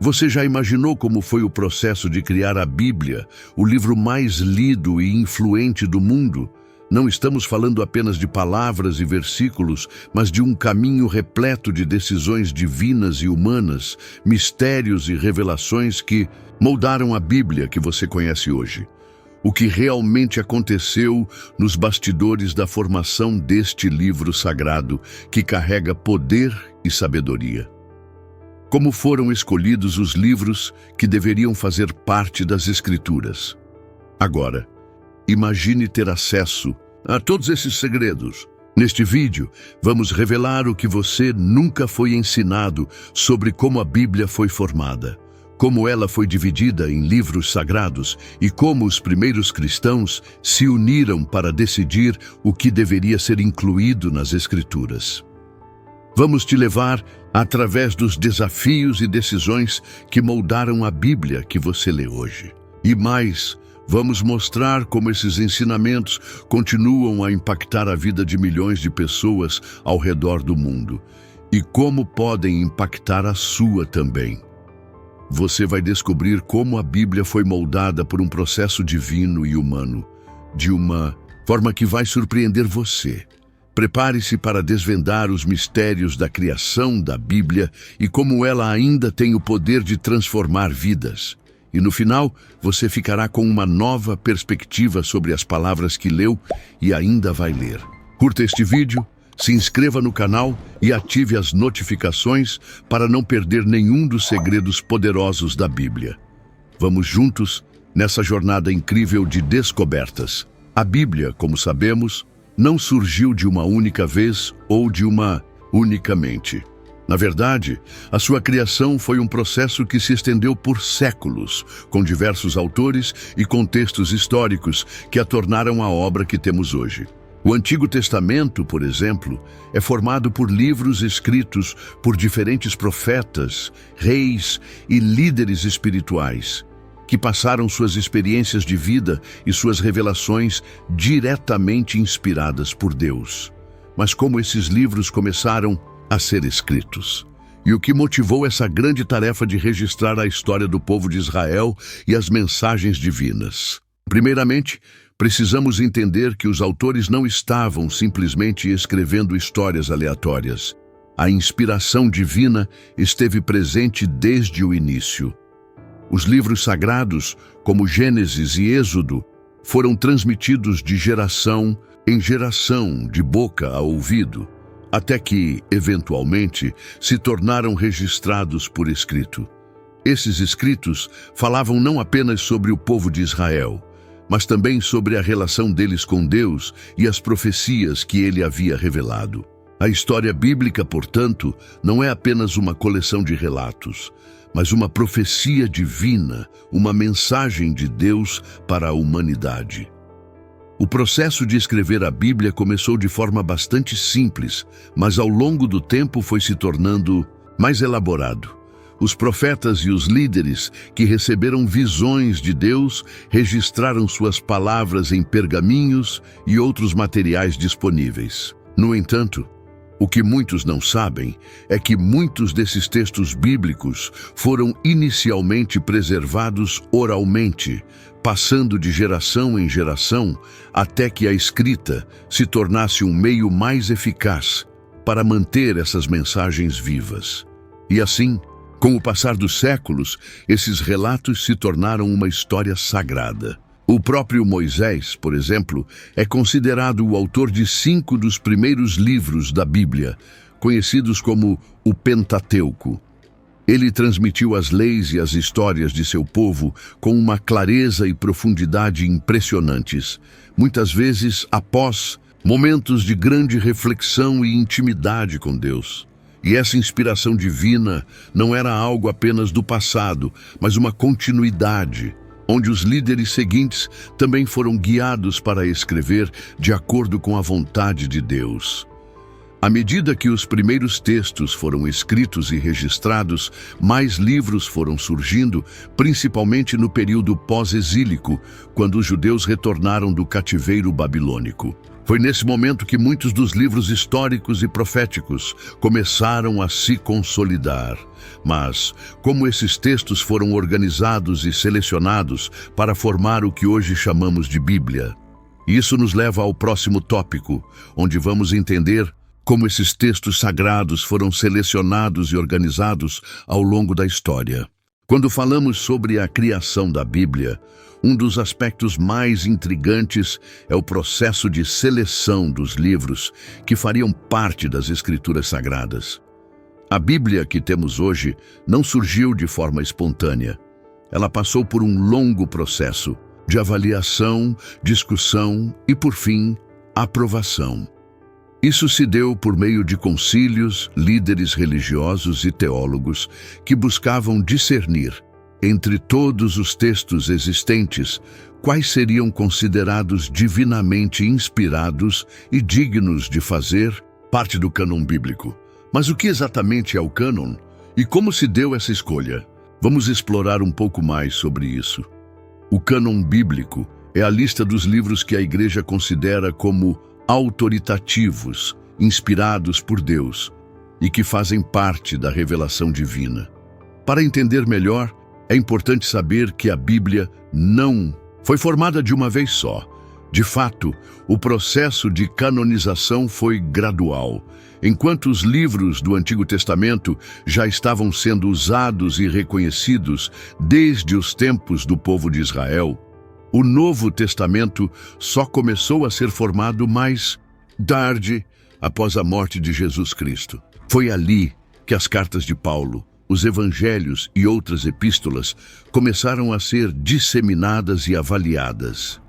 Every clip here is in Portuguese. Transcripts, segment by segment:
Você já imaginou como foi o processo de criar a Bíblia, o livro mais lido e influente do mundo? Não estamos falando apenas de palavras e versículos, mas de um caminho repleto de decisões divinas e humanas, mistérios e revelações que moldaram a Bíblia que você conhece hoje. O que realmente aconteceu nos bastidores da formação deste livro sagrado, que carrega poder e sabedoria. Como foram escolhidos os livros que deveriam fazer parte das Escrituras? Agora, imagine ter acesso a todos esses segredos. Neste vídeo, vamos revelar o que você nunca foi ensinado sobre como a Bíblia foi formada, como ela foi dividida em livros sagrados e como os primeiros cristãos se uniram para decidir o que deveria ser incluído nas Escrituras. Vamos te levar através dos desafios e decisões que moldaram a Bíblia que você lê hoje. E mais, vamos mostrar como esses ensinamentos continuam a impactar a vida de milhões de pessoas ao redor do mundo e como podem impactar a sua também. Você vai descobrir como a Bíblia foi moldada por um processo divino e humano, de uma forma que vai surpreender você. Prepare-se para desvendar os mistérios da criação da Bíblia e como ela ainda tem o poder de transformar vidas. E no final, você ficará com uma nova perspectiva sobre as palavras que leu e ainda vai ler. Curta este vídeo, se inscreva no canal e ative as notificações para não perder nenhum dos segredos poderosos da Bíblia. Vamos juntos nessa jornada incrível de descobertas. A Bíblia, como sabemos, não surgiu de uma única vez ou de uma única mente. Na verdade, a sua criação foi um processo que se estendeu por séculos, com diversos autores e contextos históricos que a tornaram a obra que temos hoje. O Antigo Testamento, por exemplo, é formado por livros escritos por diferentes profetas, reis e líderes espirituais, que passaram suas experiências de vida e suas revelações diretamente inspiradas por Deus. Mas como esses livros começaram a ser escritos? E o que motivou essa grande tarefa de registrar a história do povo de Israel e as mensagens divinas? Primeiramente, precisamos entender que os autores não estavam simplesmente escrevendo histórias aleatórias. A inspiração divina esteve presente desde o início. Os livros sagrados, como Gênesis e Êxodo, foram transmitidos de geração em geração, de boca a ouvido, até que, eventualmente, se tornaram registrados por escrito. Esses escritos falavam não apenas sobre o povo de Israel, mas também sobre a relação deles com Deus e as profecias que ele havia revelado. A história bíblica, portanto, não é apenas uma coleção de relatos, mas uma profecia divina, uma mensagem de Deus para a humanidade. O processo de escrever a Bíblia começou de forma bastante simples, mas ao longo do tempo foi se tornando mais elaborado. Os profetas e os líderes que receberam visões de Deus registraram suas palavras em pergaminhos e outros materiais disponíveis. No entanto, o que muitos não sabem é que muitos desses textos bíblicos foram inicialmente preservados oralmente, passando de geração em geração até que a escrita se tornasse um meio mais eficaz para manter essas mensagens vivas. E assim, com o passar dos séculos, esses relatos se tornaram uma história sagrada. O próprio Moisés, por exemplo, é considerado o autor de 5 dos primeiros livros da Bíblia, conhecidos como o Pentateuco. Ele transmitiu as leis e as histórias de seu povo com uma clareza e profundidade impressionantes, muitas vezes após momentos de grande reflexão e intimidade com Deus. E essa inspiração divina não era algo apenas do passado, mas uma continuidade, onde os líderes seguintes também foram guiados para escrever de acordo com a vontade de Deus. À medida que os primeiros textos foram escritos e registrados, mais livros foram surgindo, principalmente no período pós-exílico, quando os judeus retornaram do cativeiro babilônico. Foi nesse momento que muitos dos livros históricos e proféticos começaram a se consolidar. Mas, como esses textos foram organizados e selecionados para formar o que hoje chamamos de Bíblia? Isso nos leva ao próximo tópico, onde vamos entender como esses textos sagrados foram selecionados e organizados ao longo da história. Quando falamos sobre a criação da Bíblia, um dos aspectos mais intrigantes é o processo de seleção dos livros que fariam parte das Escrituras Sagradas. A Bíblia que temos hoje não surgiu de forma espontânea. Ela passou por um longo processo de avaliação, discussão e, por fim, aprovação. Isso se deu por meio de concílios, líderes religiosos e teólogos que buscavam discernir, entre todos os textos existentes, quais seriam considerados divinamente inspirados e dignos de fazer parte do cânon bíblico. Mas o que exatamente é o cânon e como se deu essa escolha? Vamos explorar um pouco mais sobre isso. O cânon bíblico é a lista dos livros que a Igreja considera como autoritativos, inspirados por Deus e que fazem parte da revelação divina. Para entender melhor, é importante saber que a Bíblia não foi formada de uma vez só. De fato, o processo de canonização foi gradual. Enquanto os livros do Antigo Testamento já estavam sendo usados e reconhecidos desde os tempos do povo de Israel, o Novo Testamento só começou a ser formado mais tarde, após a morte de Jesus Cristo. Foi ali que as cartas de Paulo, os evangelhos e outras epístolas começaram a ser disseminadas e avaliadas.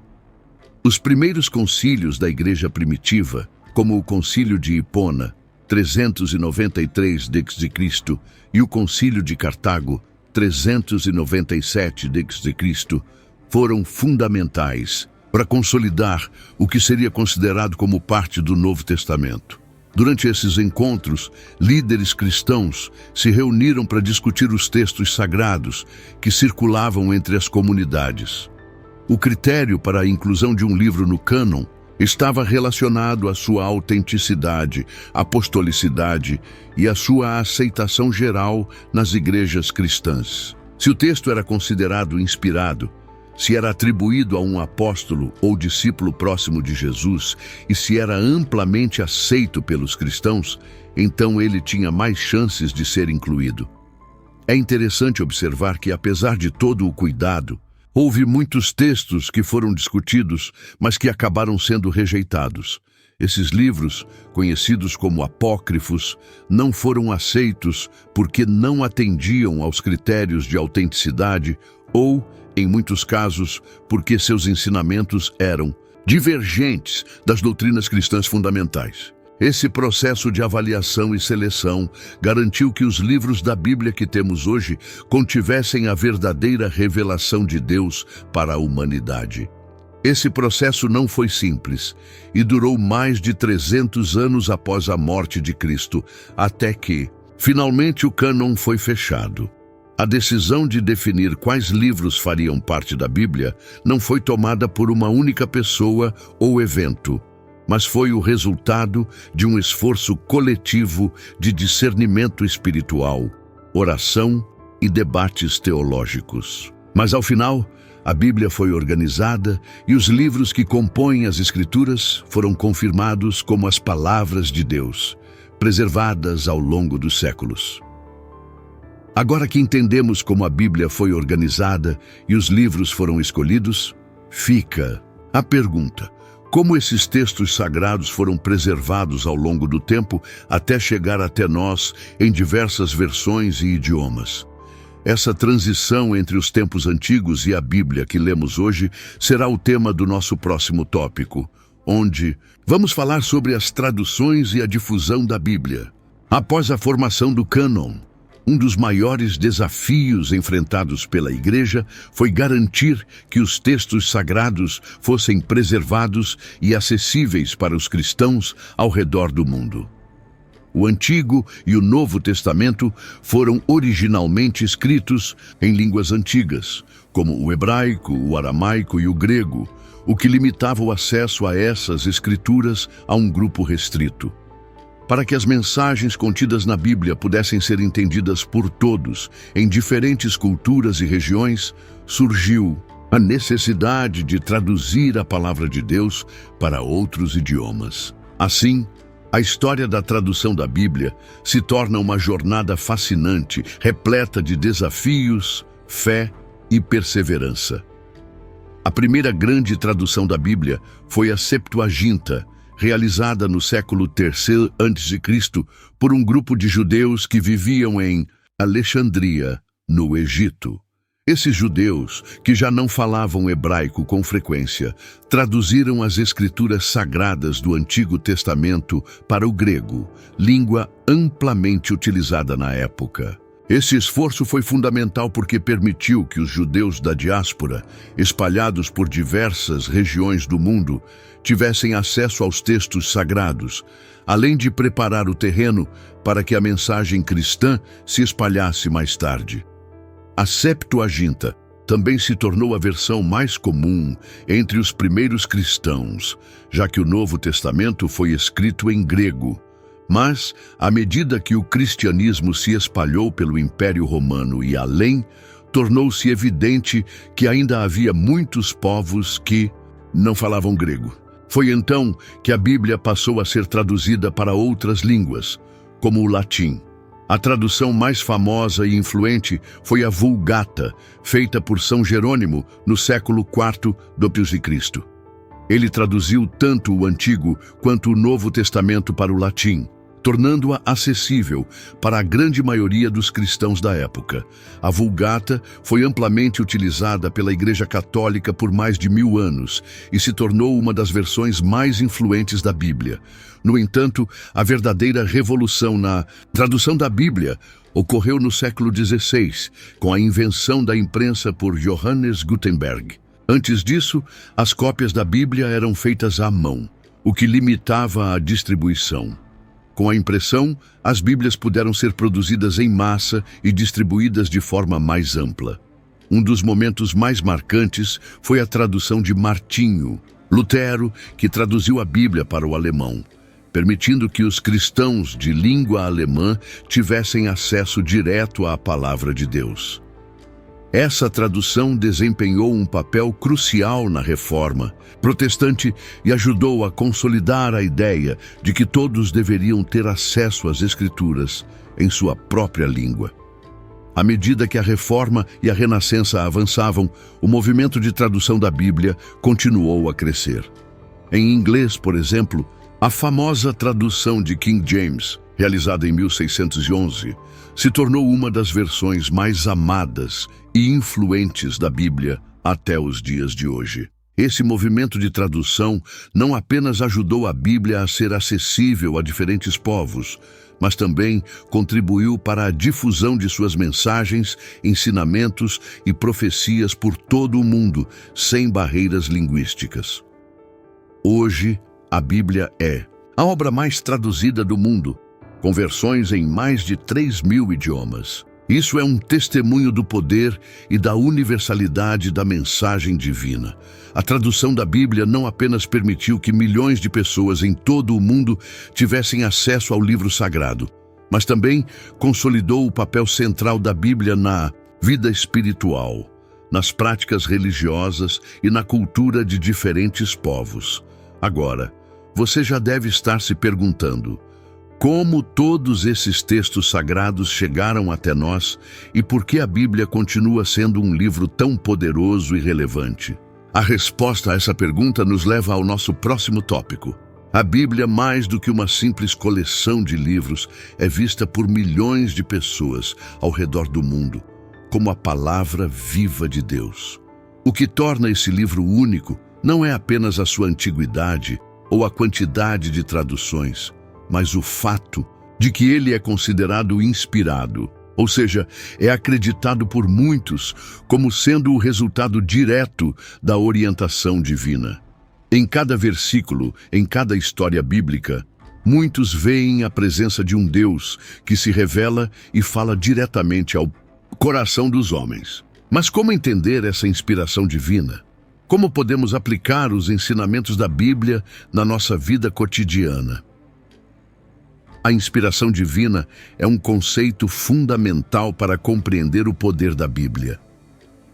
Os primeiros concílios da Igreja primitiva, como o Concílio de Hipona, 393 d.C., e o Concílio de Cartago, 397 d.C., foram fundamentais para consolidar o que seria considerado como parte do Novo Testamento. Durante esses encontros, líderes cristãos se reuniram para discutir os textos sagrados que circulavam entre as comunidades. O critério para a inclusão de um livro no cânon estava relacionado à sua autenticidade, apostolicidade e à sua aceitação geral nas igrejas cristãs. Se o texto era considerado inspirado, se era atribuído a um apóstolo ou discípulo próximo de Jesus e se era amplamente aceito pelos cristãos, então ele tinha mais chances de ser incluído. É interessante observar que, apesar de todo o cuidado, houve muitos textos que foram discutidos, mas que acabaram sendo rejeitados. Esses livros, conhecidos como apócrifos, não foram aceitos porque não atendiam aos critérios de autenticidade ou, em muitos casos, porque seus ensinamentos eram divergentes das doutrinas cristãs fundamentais. Esse processo de avaliação e seleção garantiu que os livros da Bíblia que temos hoje contivessem a verdadeira revelação de Deus para a humanidade. Esse processo não foi simples e durou mais de 300 anos após a morte de Cristo, até que, finalmente, o cânon foi fechado. A decisão de definir quais livros fariam parte da Bíblia não foi tomada por uma única pessoa ou evento, mas foi o resultado de um esforço coletivo de discernimento espiritual, oração e debates teológicos. Mas, ao final, a Bíblia foi organizada e os livros que compõem as Escrituras foram confirmados como as palavras de Deus, preservadas ao longo dos séculos. Agora que entendemos como a Bíblia foi organizada e os livros foram escolhidos, fica a pergunta: como esses textos sagrados foram preservados ao longo do tempo até chegar até nós em diversas versões e idiomas? Essa transição entre os tempos antigos e a Bíblia que lemos hoje será o tema do nosso próximo tópico, onde vamos falar sobre as traduções e a difusão da Bíblia. Após a formação do cânon, um dos maiores desafios enfrentados pela Igreja foi garantir que os textos sagrados fossem preservados e acessíveis para os cristãos ao redor do mundo. O Antigo e o Novo Testamento foram originalmente escritos em línguas antigas, como o hebraico, o aramaico e o grego, o que limitava o acesso a essas escrituras a um grupo restrito. Para que as mensagens contidas na Bíblia pudessem ser entendidas por todos, em diferentes culturas e regiões, surgiu a necessidade de traduzir a palavra de Deus para outros idiomas. Assim, a história da tradução da Bíblia se torna uma jornada fascinante, repleta de desafios, fé e perseverança. A primeira grande tradução da Bíblia foi a Septuaginta, realizada no século III a.C. por um grupo de judeus que viviam em Alexandria, no Egito. Esses judeus, que já não falavam hebraico com frequência, traduziram as escrituras sagradas do Antigo Testamento para o grego, língua amplamente utilizada na época. Esse esforço foi fundamental porque permitiu que os judeus da diáspora, espalhados por diversas regiões do mundo, tivessem acesso aos textos sagrados, além de preparar o terreno para que a mensagem cristã se espalhasse mais tarde. A Septuaginta também se tornou a versão mais comum entre os primeiros cristãos, já que o Novo Testamento foi escrito em grego. Mas, à medida que o cristianismo se espalhou pelo Império Romano e além, tornou-se evidente que ainda havia muitos povos que não falavam grego. Foi então que a Bíblia passou a ser traduzida para outras línguas, como o latim. A tradução mais famosa e influente foi a Vulgata, feita por São Jerônimo no século IV d.C. Ele traduziu tanto o Antigo quanto o Novo Testamento para o latim, tornando-a acessível para a grande maioria dos cristãos da época. A Vulgata foi amplamente utilizada pela Igreja Católica por mais de 1000 anos e se tornou uma das versões mais influentes da Bíblia. No entanto, a verdadeira revolução na tradução da Bíblia ocorreu no século XVI, com a invenção da imprensa por Johannes Gutenberg. Antes disso, as cópias da Bíblia eram feitas à mão, o que limitava a distribuição. Com a impressão, as Bíblias puderam ser produzidas em massa e distribuídas de forma mais ampla. Um dos momentos mais marcantes foi a tradução de Martinho, Lutero, que traduziu a Bíblia para o alemão, permitindo que os cristãos de língua alemã tivessem acesso direto à palavra de Deus. Essa tradução desempenhou um papel crucial na Reforma Protestante e ajudou a consolidar a ideia de que todos deveriam ter acesso às Escrituras em sua própria língua. À medida que a Reforma e a Renascença avançavam, o movimento de tradução da Bíblia continuou a crescer. Em inglês, por exemplo, a famosa tradução de King James, realizada em 1611, se tornou uma das versões mais amadas e influentes da Bíblia até os dias de hoje. Esse movimento de tradução não apenas ajudou a Bíblia a ser acessível a diferentes povos, mas também contribuiu para a difusão de suas mensagens, ensinamentos e profecias por todo o mundo, sem barreiras linguísticas. Hoje, a Bíblia é a obra mais traduzida do mundo, com versões em mais de 3.000 idiomas. Isso é um testemunho do poder e da universalidade da mensagem divina. A tradução da Bíblia não apenas permitiu que milhões de pessoas em todo o mundo tivessem acesso ao livro sagrado, mas também consolidou o papel central da Bíblia na vida espiritual, nas práticas religiosas e na cultura de diferentes povos. Agora, você já deve estar se perguntando: como todos esses textos sagrados chegaram até nós e por que a Bíblia continua sendo um livro tão poderoso e relevante? A resposta a essa pergunta nos leva ao nosso próximo tópico. A Bíblia, mais do que uma simples coleção de livros, é vista por milhões de pessoas ao redor do mundo como a palavra viva de Deus. O que torna esse livro único não é apenas a sua antiguidade ou a quantidade de traduções, mas o fato de que ele é considerado inspirado, ou seja, é acreditado por muitos como sendo o resultado direto da orientação divina. Em cada versículo, em cada história bíblica, Muitos veem a presença de um Deus que se revela e fala diretamente ao coração dos homens. Mas como entender essa inspiração divina? Como podemos aplicar os ensinamentos da Bíblia na nossa vida cotidiana? A inspiração divina é um conceito fundamental para compreender o poder da Bíblia.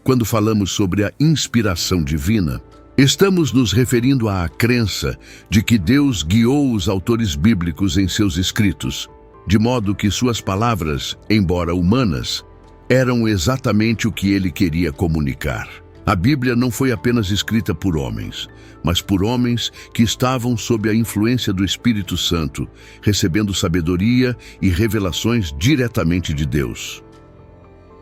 Quando falamos sobre a inspiração divina, estamos nos referindo à crença de que Deus guiou os autores bíblicos em seus escritos, de modo que suas palavras, embora humanas, eram exatamente o que ele queria comunicar. A Bíblia não foi apenas escrita por homens, mas por homens que estavam sob a influência do Espírito Santo, recebendo sabedoria e revelações diretamente de Deus.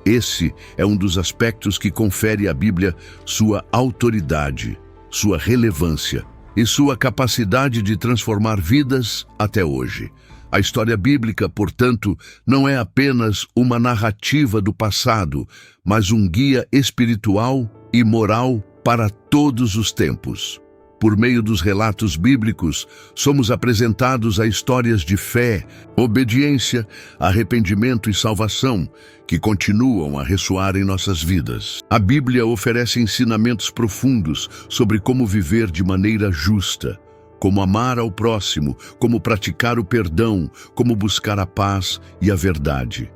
Esse é um dos aspectos que confere à Bíblia sua autoridade, sua relevância e sua capacidade de transformar vidas até hoje. A história bíblica, portanto, não é apenas uma narrativa do passado, mas um guia espiritual e moral para todos os tempos. Por meio dos relatos bíblicos, somos apresentados a histórias de fé, obediência, arrependimento e salvação, que continuam a ressoar em nossas vidas. A Bíblia oferece ensinamentos profundos sobre como viver de maneira justa, como amar ao próximo, como praticar o perdão, como buscar a paz e a verdade.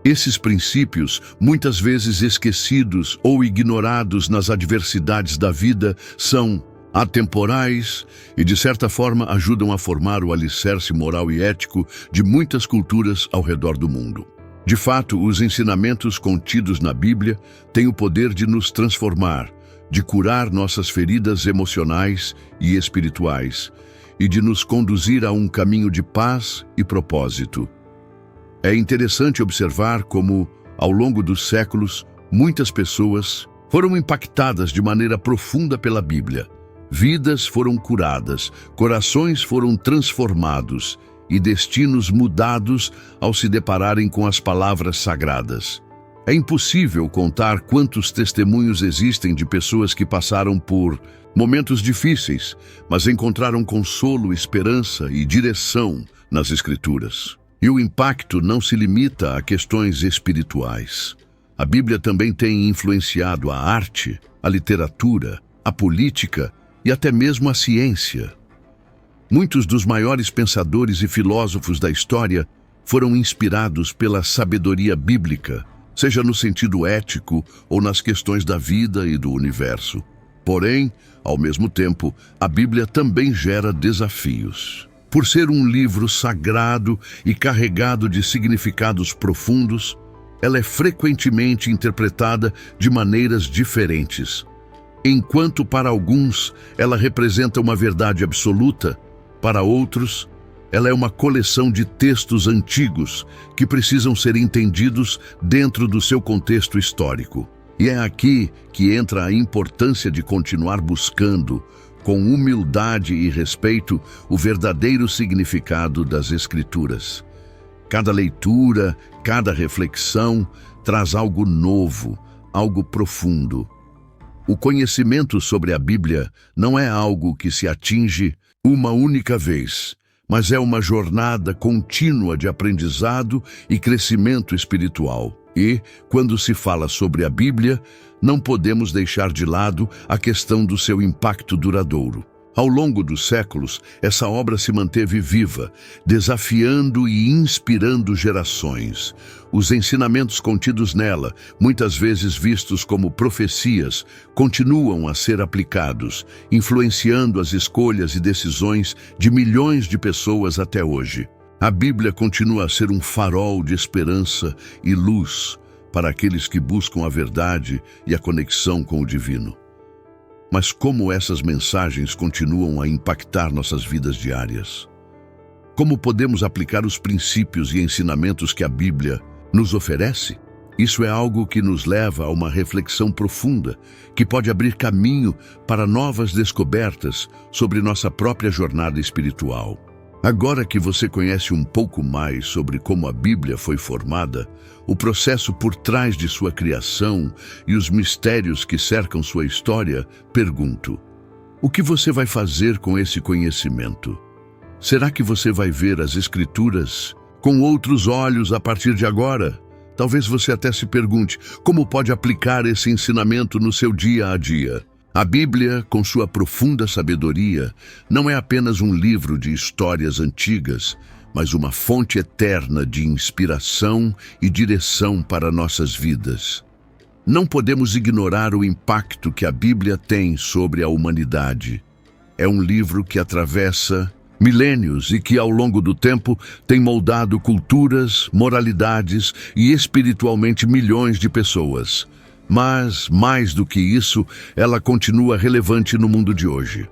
Esses princípios, muitas vezes esquecidos ou ignorados nas adversidades da vida, são atemporais e, de certa forma, ajudam a formar o alicerce moral e ético de muitas culturas ao redor do mundo. De fato, os ensinamentos contidos na Bíblia têm o poder de nos transformar, de curar nossas feridas emocionais e espirituais e de nos conduzir a um caminho de paz e propósito. É interessante observar como, ao longo dos séculos, muitas pessoas foram impactadas de maneira profunda pela Bíblia. Vidas foram curadas, corações foram transformados e destinos mudados ao se depararem com as palavras sagradas. É impossível contar quantos testemunhos existem de pessoas que passaram por momentos difíceis, mas encontraram consolo, esperança e direção nas Escrituras. E o impacto não se limita a questões espirituais. A Bíblia também tem influenciado a arte, a literatura, a política e até mesmo a ciência. Muitos dos maiores pensadores e filósofos da história foram inspirados pela sabedoria bíblica, seja no sentido ético ou nas questões da vida e do universo. Porém, ao mesmo tempo, a Bíblia também gera desafios. Por ser um livro sagrado e carregado de significados profundos, ela é frequentemente interpretada de maneiras diferentes. Enquanto para alguns ela representa uma verdade absoluta, para outros ela é uma coleção de textos antigos que precisam ser entendidos dentro do seu contexto histórico. E é aqui que entra a importância de continuar buscando, com humildade e respeito, o verdadeiro significado das Escrituras. Cada leitura, cada reflexão traz algo novo, algo profundo. O conhecimento sobre a Bíblia não é algo que se atinge uma única vez, mas é uma jornada contínua de aprendizado e crescimento espiritual. E, quando se fala sobre a Bíblia, não podemos deixar de lado a questão do seu impacto duradouro. Ao longo dos séculos, essa obra se manteve viva, desafiando e inspirando gerações. Os ensinamentos contidos nela, muitas vezes vistos como profecias, continuam a ser aplicados, influenciando as escolhas e decisões de milhões de pessoas até hoje. A Bíblia continua a ser um farol de esperança e luz para aqueles que buscam a verdade e a conexão com o divino. Mas como essas mensagens continuam a impactar nossas vidas diárias? Como podemos aplicar os princípios e ensinamentos que a Bíblia nos oferece? Isso é algo que nos leva a uma reflexão profunda, que pode abrir caminho para novas descobertas sobre nossa própria jornada espiritual. Agora que você conhece um pouco mais sobre como a Bíblia foi formada, o processo por trás de sua criação e os mistérios que cercam sua história, pergunto: o que você vai fazer com esse conhecimento? Será que você vai ver as Escrituras com outros olhos a partir de agora? Talvez você até se pergunte como pode aplicar esse ensinamento no seu dia a dia. A Bíblia, com sua profunda sabedoria, não é apenas um livro de histórias antigas, mas uma fonte eterna de inspiração e direção para nossas vidas. Não podemos ignorar o impacto que a Bíblia tem sobre a humanidade. É um livro que atravessa milênios e que, ao longo do tempo, tem moldado culturas, moralidades e espiritualmente milhões de pessoas. Mas, mais do que isso, ela continua relevante no mundo de hoje.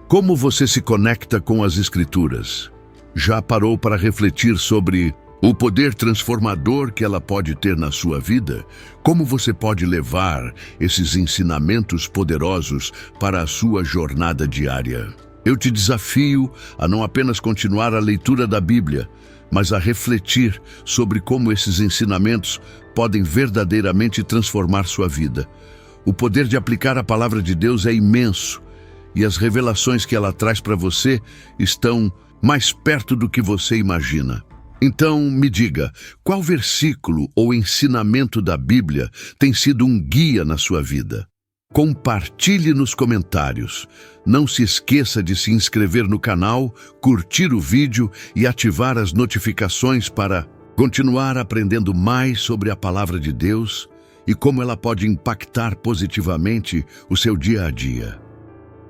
Como você se conecta com as Escrituras? Já parou para refletir sobre o poder transformador que ela pode ter na sua vida? Como você pode levar esses ensinamentos poderosos para a sua jornada diária? Eu te desafio a não apenas continuar a leitura da Bíblia, mas a refletir sobre como esses ensinamentos podem verdadeiramente transformar sua vida. O poder de aplicar a palavra de Deus é imenso, e as revelações que ela traz para você estão mais perto do que você imagina. Então, me diga, qual versículo ou ensinamento da Bíblia tem sido um guia na sua vida? Compartilhe nos comentários. Não se esqueça de se inscrever no canal, curtir o vídeo e ativar as notificações para continuar aprendendo mais sobre a palavra de Deus e como ela pode impactar positivamente o seu dia a dia.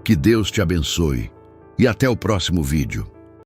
Que Deus te abençoe e até o próximo vídeo.